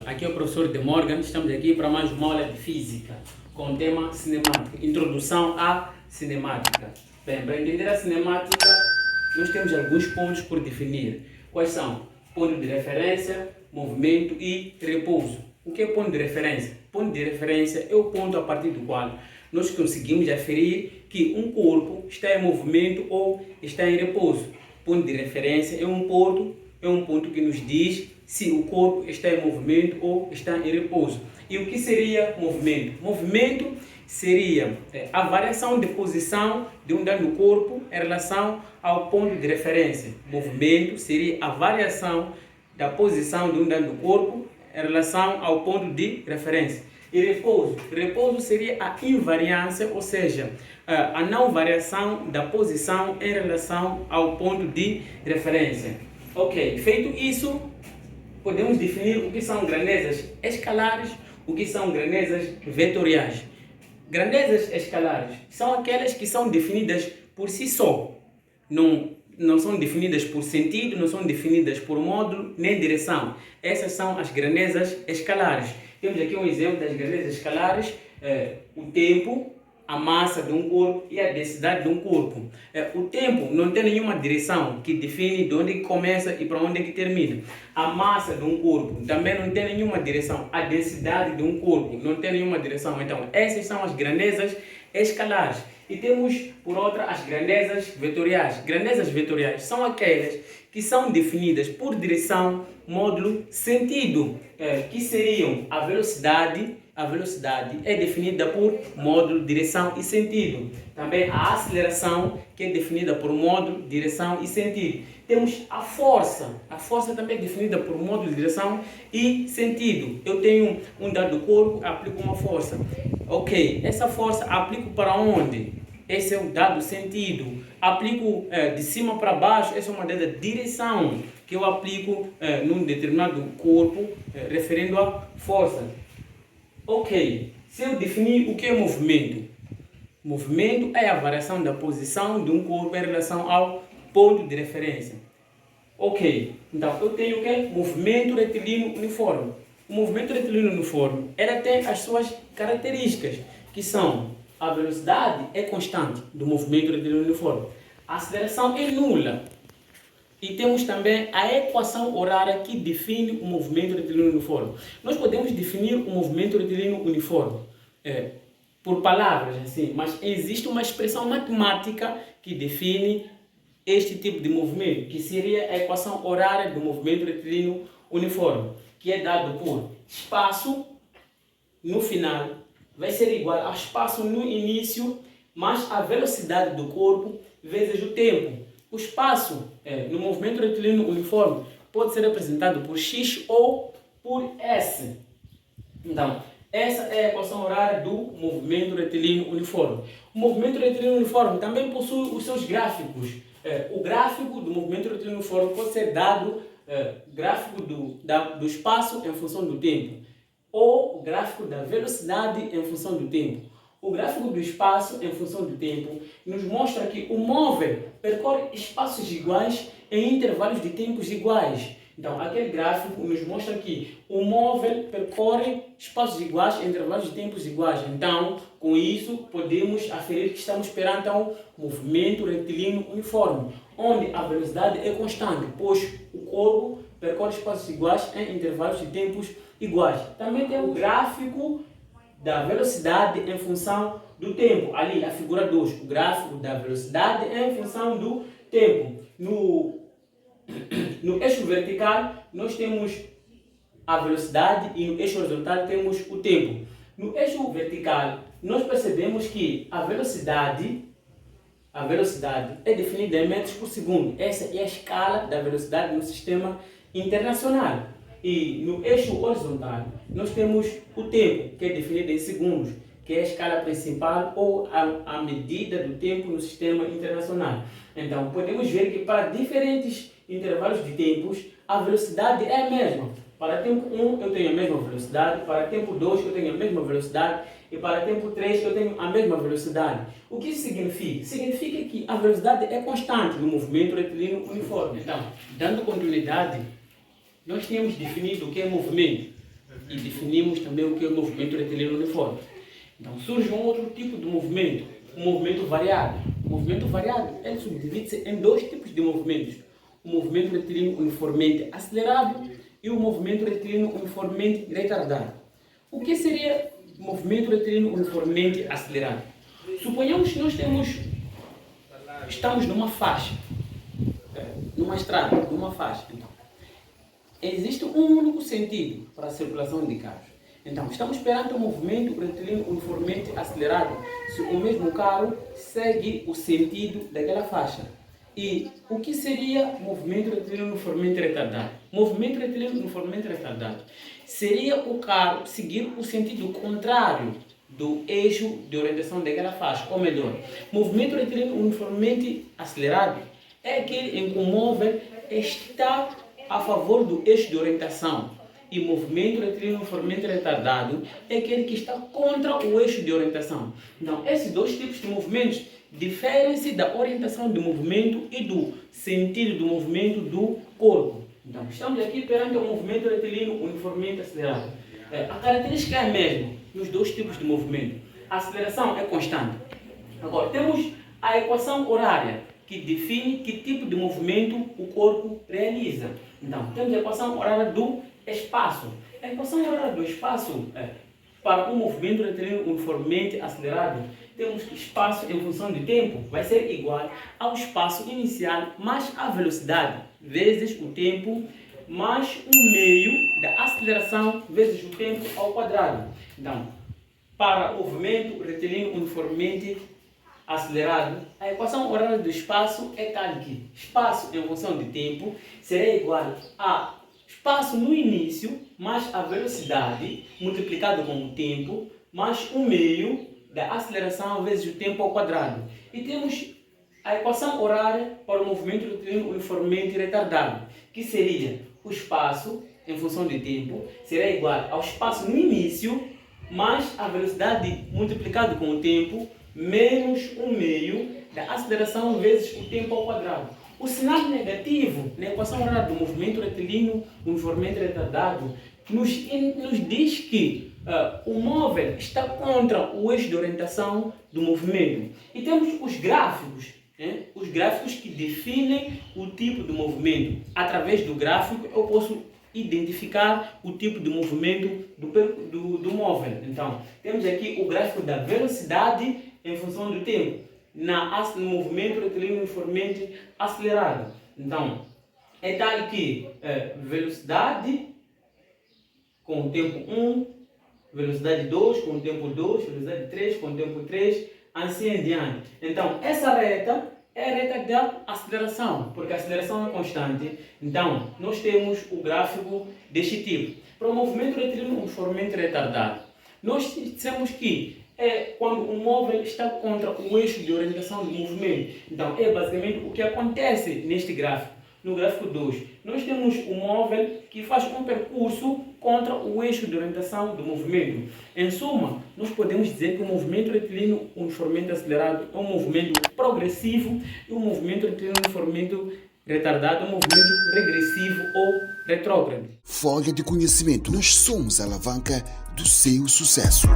aqui é o professor De Morgan, estamos aqui para mais uma aula de física com o tema cinemática, introdução à cinemática. Bem, para entender a cinemática, nós temos alguns pontos por definir. Quais são? Ponto de referência, movimento e repouso. O que é ponto de referência? Ponto de referência é o ponto a partir do qual nós conseguimos aferir que um corpo está em movimento ou está em repouso. Ponto de referência é um ponto que nos diz se o corpo está em movimento ou está em repouso. E o que seria movimento? Movimento seria a variação de posição de um dado corpo em relação ao ponto de referência. Movimento seria a variação da posição de um dado corpo em relação ao ponto de referência. E repouso? Repouso seria a invariância, ou seja, a não variação da posição em relação ao ponto de referência. Ok, feito isso, podemos definir o que são grandezas escalares, o que são grandezas vetoriais. Grandezas escalares são aquelas que são definidas por si só. Não são definidas por sentido, não são definidas por módulo nem direção. Essas são as grandezas escalares. Temos aqui um exemplo das grandezas escalares, o tempo, a massa de um corpo e a densidade de um corpo. O tempo não tem nenhuma direção que define de onde começa e para onde termina. A massa de um corpo também não tem nenhuma direção. A densidade de um corpo não tem nenhuma direção. Então, essas são as grandezas escalares. E temos, por outra, as grandezas vetoriais. Grandezas vetoriais são aquelas que são definidas por direção, módulo, sentido, que seriam a velocidade. A velocidade é definida por módulo, direção e sentido. Também a aceleração, que é definida por módulo, direção e sentido. Temos a força. A força também é definida por módulo, direção e sentido. Eu tenho um dado corpo, aplico uma força. Ok, essa força aplico para onde? Esse é o dado sentido. Aplico de cima para baixo, essa é uma dada direção que eu aplico num determinado corpo, referindo à força. Ok, se eu definir o que é movimento? Movimento é a variação da posição de um corpo em relação ao ponto de referência. Ok, então eu tenho o que? Movimento retilíneo uniforme. O movimento retilíneo uniforme, ela tem as suas características, que são: a velocidade é constante do movimento retilíneo uniforme, a aceleração é nula, e temos também a equação horária que define o movimento retilíneo uniforme. Nós podemos definir o movimento retilíneo uniforme por palavras, assim, mas existe uma expressão matemática que define este tipo de movimento, que seria a equação horária do movimento retilíneo uniforme, que é dado por espaço no final vai ser igual ao espaço no início mais a velocidade do corpo vezes o tempo. O espaço no movimento retilíneo uniforme pode ser representado por x ou por s. Então, essa é a equação horária do movimento retilíneo uniforme. O movimento retilíneo uniforme também possui os seus gráficos. O gráfico do movimento retilíneo uniforme pode ser dado gráfico do espaço em função do tempo, ou o gráfico da velocidade em função do tempo. O gráfico do espaço em função do tempo nos mostra que o móvel percorre espaços iguais em intervalos de tempos iguais. Então, aquele gráfico nos mostra que o móvel percorre espaços iguais em intervalos de tempos iguais. Então, com isso, podemos aferir que estamos perante um movimento retilíneo uniforme, onde a velocidade é constante, pois o corpo percorre espaços iguais em intervalos de tempos iguais. Também tem o gráfico da velocidade em função do tempo. Ali, a figura 2, o gráfico da velocidade em função do tempo. No eixo vertical, nós temos a velocidade e no eixo horizontal temos o tempo. No eixo vertical, nós percebemos que a velocidade é definida em metros por segundo. Essa é a escala da velocidade no sistema internacional. E no eixo horizontal, nós temos o tempo, que é definido em segundos, que é a escala principal ou a medida do tempo no sistema internacional. Então, podemos ver que para diferentes intervalos de tempos, a velocidade é a mesma. Para tempo 1, eu tenho a mesma velocidade, para tempo 2, eu tenho a mesma velocidade, e para tempo 3, eu tenho a mesma velocidade. O que isso significa? Significa que a velocidade é constante no movimento retilíneo uniforme. Então, dando continuidade, nós tínhamos definido o que é movimento. e definimos também o que é o movimento retilíneo uniforme. Então surge um outro tipo de movimento, o movimento variado. O movimento variado, ele subdivide-se em dois tipos de movimentos. O movimento retilíneo uniformemente acelerado e o movimento retilíneo uniformemente retardado. O que seria o movimento retilíneo uniformemente acelerado? Suponhamos que nós estamos numa faixa, numa estrada, numa faixa. Então, existe um único sentido para a circulação de carros. Então, estamos perante um movimento retilíneo uniformemente acelerado se o mesmo carro segue o sentido daquela faixa. E o que seria movimento retilíneo uniformemente retardado? Movimento retilíneo uniformemente retardado seria o carro seguir o sentido contrário do eixo de orientação daquela faixa. Ou melhor, movimento retilíneo uniformemente acelerado é aquele em que o móvel está a favor do eixo de orientação. E movimento retilíneo uniformemente retardado é aquele que está contra o eixo de orientação. Então, esses dois tipos de movimentos diferem-se da orientação do movimento e do sentido do movimento do corpo. Então, estamos aqui perante o movimento retilíneo uniformemente acelerado. A característica é a mesma nos dois tipos de movimento. A aceleração é constante. Agora, temos a equação horária, que define que tipo de movimento o corpo realiza. Então, temos a equação horária do espaço. A equação horária do espaço para um movimento retilíneo uniformemente acelerado, temos que espaço em função de tempo vai ser igual ao espaço inicial mais a velocidade vezes o tempo mais um meio da aceleração vezes o tempo ao quadrado. Então, para o movimento retilíneo uniformemente acelerado, a equação horária do espaço é tal que espaço em função de tempo será igual a espaço no início mais a velocidade multiplicado com o tempo mais um meio da aceleração vezes o tempo ao quadrado. E temos a equação horária para o movimento retilíneo uniformemente retardado, que seria o espaço em função de tempo será igual ao espaço no início mais a velocidade multiplicado com o tempo menos um meio da aceleração vezes o tempo ao quadrado. O sinal negativo na equação horária do movimento retilíneo uniformemente retardado nos diz que o móvel está contra o eixo de orientação do movimento. E temos os gráficos que definem o tipo de movimento. Através do gráfico eu posso identificar o tipo de movimento do móvel. Então, temos aqui o gráfico da velocidade em função do tempo, no movimento retilíneo uniformemente acelerado. Então, é tal que velocidade com o tempo 1, velocidade 2 com o tempo 2, velocidade 3 com o tempo 3, assim em diante. Então, essa reta é a reta da aceleração, porque a aceleração é constante. Então, nós temos o gráfico deste tipo. Para o movimento retilíneo uniformemente retardado, nós dissemos que é quando o móvel está contra o eixo de orientação do movimento. Então, é basicamente o que acontece neste gráfico. No gráfico 2, nós temos o móvel que faz um percurso contra o eixo de orientação do movimento. Em suma, nós podemos dizer que o movimento retilíneo uniformemente acelerado é um movimento progressivo e o movimento retilíneo uniformemente retardado é um movimento regressivo ou retrógrado. Folha de conhecimento. Nós somos a alavanca do seu sucesso.